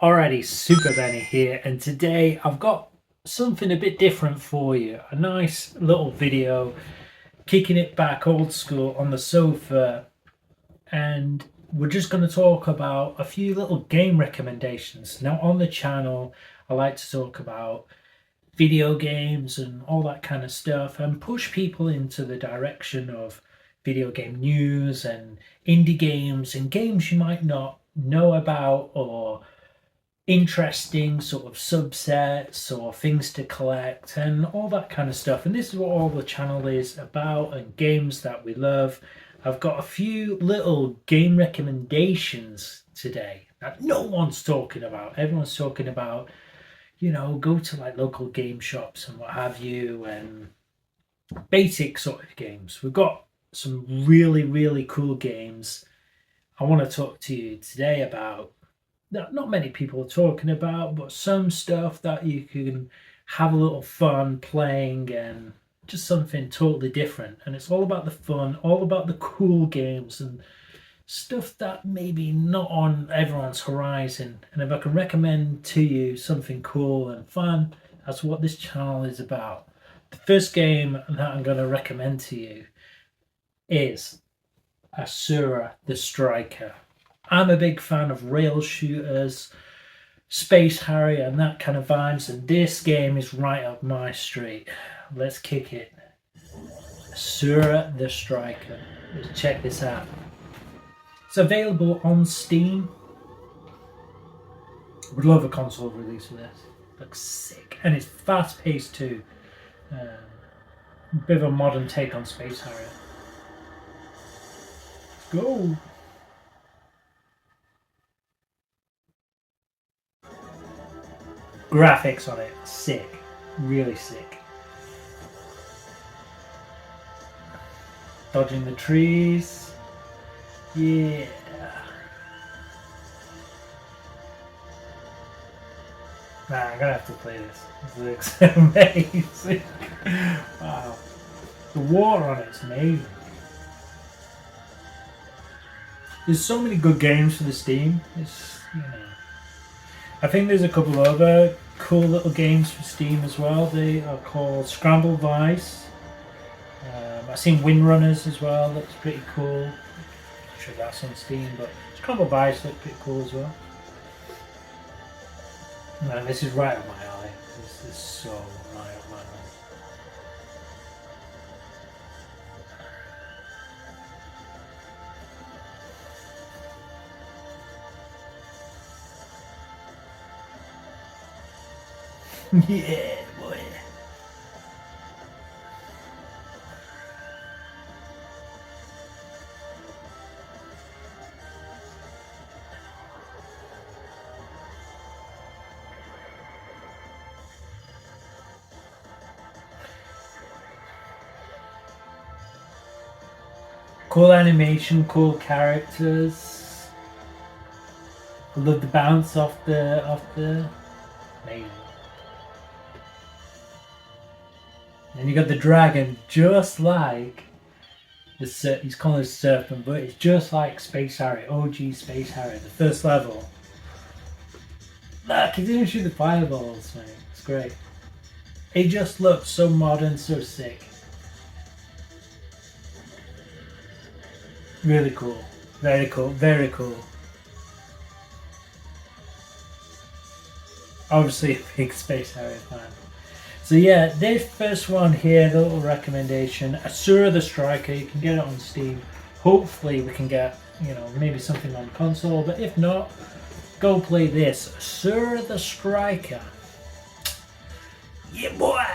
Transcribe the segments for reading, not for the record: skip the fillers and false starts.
Alrighty, Super Benny here, and today I've got something a bit different for you. A nice little video, kicking it back old school on the sofa, and we're just going to talk about a few little game recommendations. Now, on the channel, I like to talk about video games and all that kind of stuff and push people into the direction of video game news and indie games and games you might not know about or interesting sort of subsets or things to collect and all that kind of stuff. And this is what all the channel is about, and games that we love. I've got a few little game recommendations today that no one's talking about. Everyone's talking about, go to like local game shops and what have you, and basic sort of games. We've got some really, really cool games I want to talk to you today about that not many people are talking about, but some stuff that you can have a little fun playing and just something totally different. And it's all about the fun, all about the cool games and stuff that maybe not on everyone's horizon. And if I can recommend to you something cool and fun, that's what this channel is about. The first game that I'm going to recommend to you is Asura the Striker. I'm a big fan of rail shooters, Space Harrier, and that kind of vibes, and this game is right up my street. Let's kick it. Asura the Striker. Let's check this out. It's available on Steam. Would love a console release of this. Looks sick. And it's fast paced too. Bit of a modern take on Space Harrier. Let's go. Graphics on it, sick. Really sick. Dodging the trees. Yeah. Nah, I'm gonna have to play this. This looks amazing. Wow. The water on it's amazing. There's so many good games for the Steam. I think there's a couple other cool little games for Steam as well. They are called Scramble Vice. I've seen Windrunners as well. Looks pretty cool. I'm sure that's on Steam, but Scramble Vice looks pretty cool as well. Man, this is right up my alley. This is so right up my alley. Yeah, boy. Cool animation, cool characters. I love the bounce off the amazing. And you got the dragon, just like he's calling it serpent, but it's just like Space Harrier, OG Space Harrier, the first level. Look, he didn't shoot the fireballs, mate. It's great. It just looks so modern, so sick. Really cool. Very cool. Very cool. Obviously a big Space Harrier fan. So yeah, this first one here, the little recommendation, Asura the Striker, you can get it on Steam. Hopefully we can get, maybe something on console, but if not, go play this, Asura the Striker. Yeah, boy!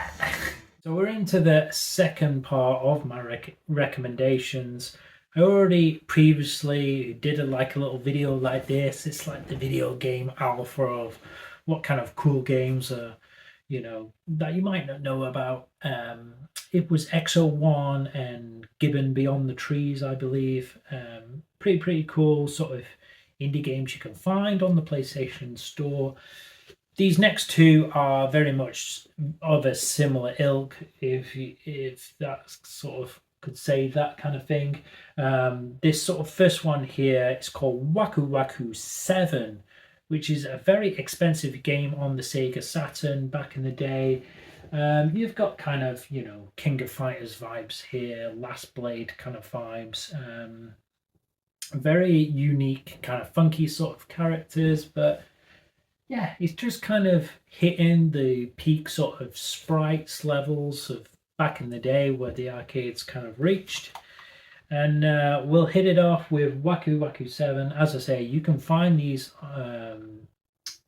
So we're into the second part of my recommendations. I already previously did a little video like this. It's like the video game alpha of what kind of cool games are, that you might not know about. It was XO1 and Gibbon Beyond the Trees, I believe. Pretty cool sort of indie games you can find on the PlayStation Store. These next two are very much of a similar ilk, if that sort of could say that kind of thing. This sort of first one here is called Waku 7, which is a very expensive game on the Sega Saturn back in the day. You've got kind of, you know, King of Fighters vibes here, Last Blade kind of vibes. Very unique, kind of funky sort of characters, but yeah, it's just kind of hitting the peak sort of sprites levels of back in the day where the arcades kind of reached. And we'll hit it off with Waku 7. As I say, you can find these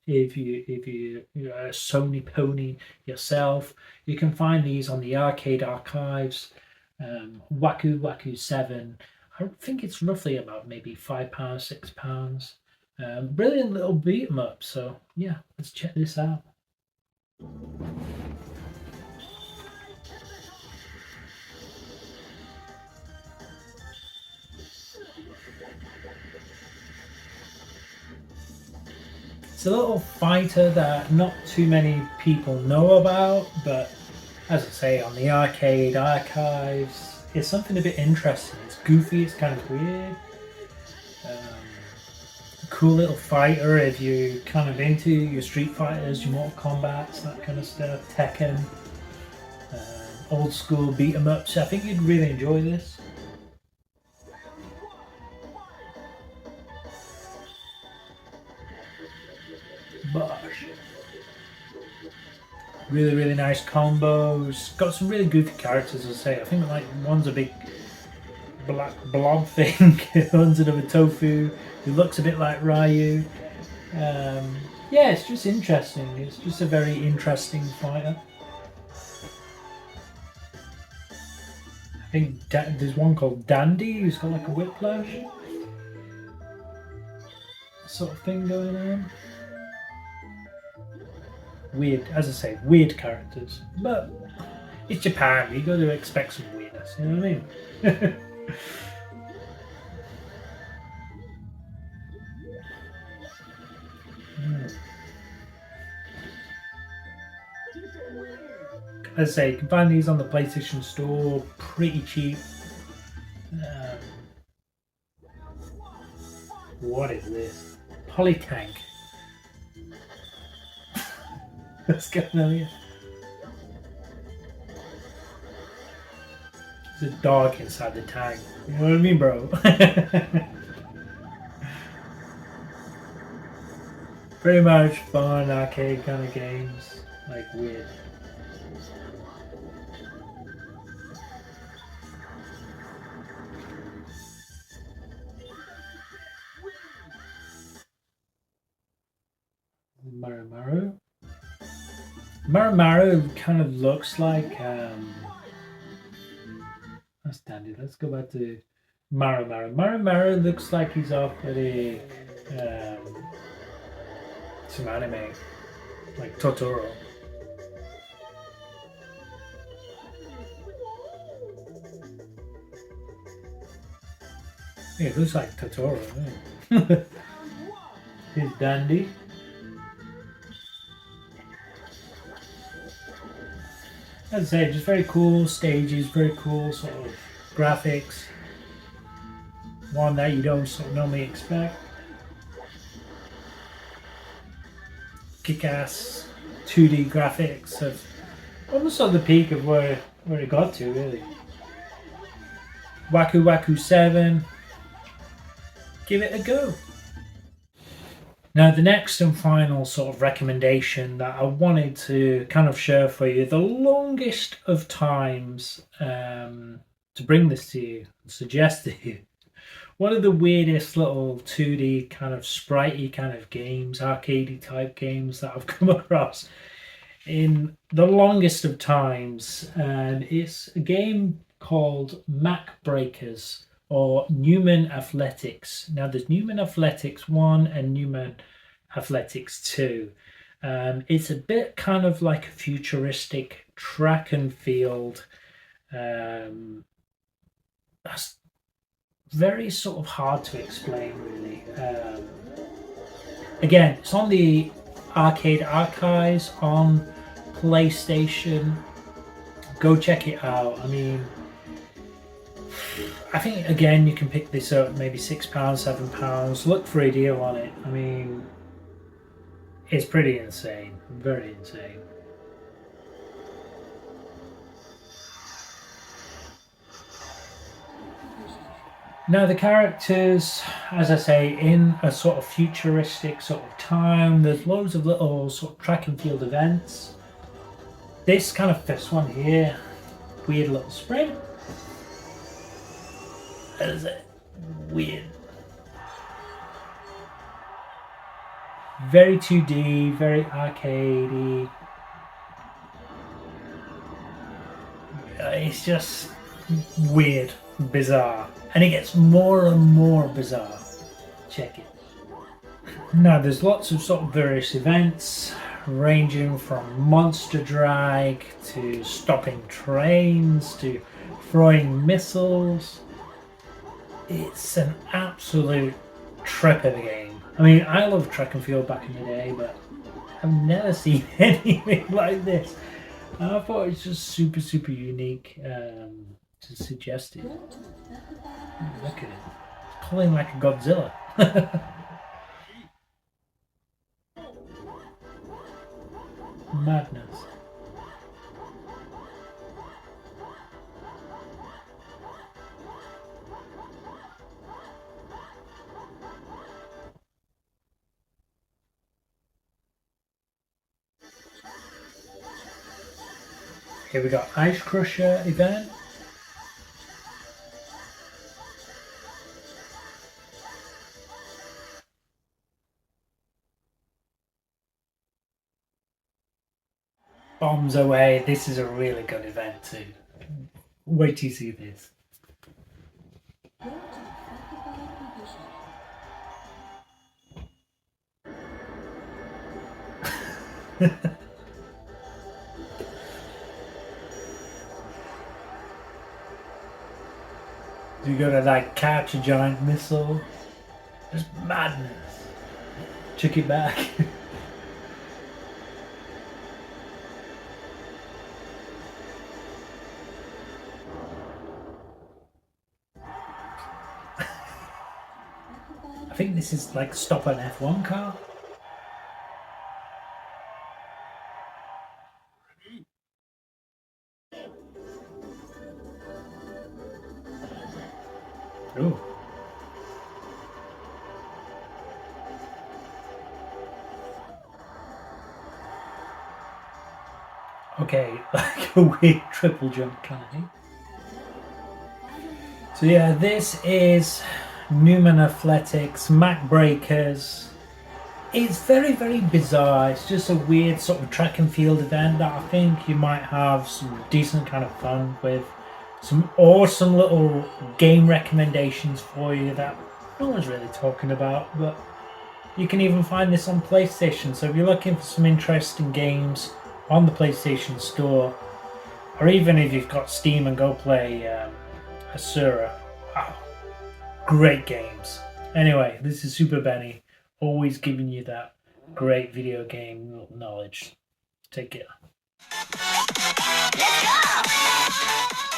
if you're a Sony pony yourself. You can find these on the arcade archives. Waku 7. I think it's roughly about maybe £5, £6. Brilliant little beat 'em up. So yeah, let's check this out. It's a little fighter that not too many people know about, but as I say, on the arcade archives, it's something a bit interesting. It's goofy, it's kind of weird. Cool little fighter if you're kind of into your Street Fighters, your Mortal Kombats, that kind of stuff, Tekken, old school beat 'em ups. I think you'd really enjoy this. Bosh. Really nice combos. Got some really goofy characters, as I say. I think like one's a big black blob thing, one's another tofu who looks a bit like Ryu. Yeah, it's just interesting. It's just a very interesting fighter. I think there's one called Dandy who's got like a whiplash sort of thing going on. Weird, as I say, weird characters. But it's Japan, you got to expect some weirdness, you know what I mean? As I say, you can find these on the PlayStation Store pretty cheap. What is this? Polytank. What's going on here? There's a dog inside the tank. You know what I mean, bro? Pretty much fun arcade kind of games. Like weird. Maru kind of looks like that's dandy. Let's go back to Maru looks like he's off at a some anime like Totoro. Yeah, it looks like Totoro. Right? He's dandy. As I say, just very cool stages, very cool sort of graphics. One that you don't sort of normally expect. Kick-ass 2D graphics of almost on the peak of where it got to, really. Waku 7. Give it a go. Now, the next and final sort of recommendation that I wanted to kind of share for you, the longest of times to bring this to you, suggest to you, one of the weirdest little 2D kind of spritey kind of games, arcadey type games that I've come across in the longest of times, and it's a game called Mac Breakers. Or Numan Athletics. Now there's Numan Athletics 1 and Numan Athletics 2. It's a bit kind of like a futuristic track and field. That's very sort of hard to explain, really. Again, it's on the arcade archives on PlayStation. Go check it out. I mean, I think you can pick this up maybe £6, £7. Look for a deal on it. I mean, It's pretty insane, very insane. Now the characters, as I say, in a sort of futuristic sort of time, there's loads of little sort of track and field events. This kind of first one here, weird little sprint. That is it. Weird. Very 2D, very arcadey. It's just weird, bizarre. And it gets more and more bizarre. Check it. Now there's lots of sort of various events, ranging from monster drag to stopping trains to throwing missiles. It's an absolute trip of a game. I mean, I love track and field back in the day, but I've never seen anything like this. I thought it's just super unique to suggest it. Look at it. It's pulling like a Godzilla. Madness. Here we got Ice Crusher event. Bombs away. This is a really good event too. Wait till you see this. You gotta like catch a giant missile. Just madness. Check it back. I think this is like stop an F1 car. Ooh. Okay, like a weird triple jump kind of thing. So yeah, this is Numan Athletics, Mac Breakers. It's very bizarre. It's just a weird sort of track and field event that I think you might have some decent kind of fun with. Some awesome little game recommendations for you that no one's really talking about, but you can even find this on PlayStation. So if you're looking for some interesting games on the PlayStation Store, or even if you've got Steam and go play Asura, wow, great games. Anyway, this is Super Benny, always giving you that great video game knowledge. Take care. Let's go!